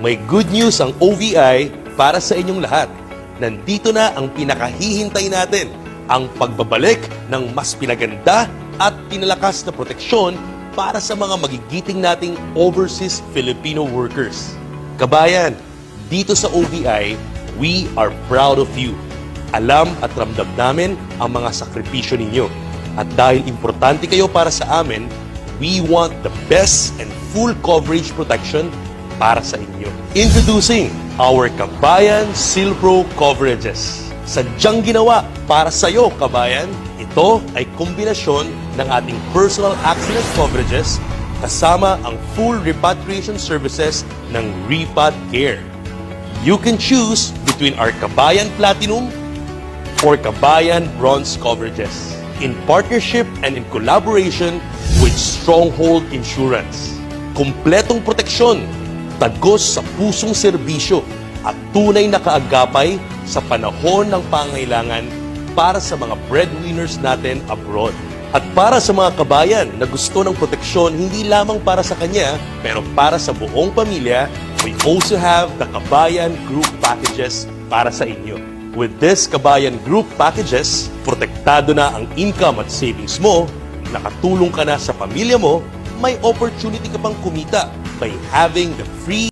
May good news ang OVI para sa inyong lahat. Nandito na ang pinakahihintay natin, ang pagbabalik ng mas pinaganda at pinalakas na proteksyon para sa mga magigiting nating overseas Filipino workers. Kabayan, dito sa OVI, we are proud of you. Alam at ramdam namin ang mga sakripisyo ninyo. At dahil importante kayo para sa amin, we want the best and full coverage protection para sa inyo. Introducing our Kabayan Silpro Coverages. Sadyang ginawa para sa iyo, kabayan. Ito ay kombinasyon ng ating personal accident coverages kasama ang full repatriation services ng Repad Care. You can choose between our Kabayan Platinum or Kabayan Bronze coverages in partnership and in collaboration with Stronghold Insurance. Kompletong proteksyon, tagos sa pusong serbisyo at tunay na kaagapay sa panahon ng pangailangan para sa mga breadwinners natin abroad. At para sa mga kabayan na gusto ng proteksyon hindi lamang para sa kanya, pero para sa buong pamilya, we also have the Kabayan Group Packages para sa inyo. With this Kabayan Group Packages, protektado na ang income at savings mo, nakatulong ka na sa pamilya mo, may opportunity ka pang kumita by having the free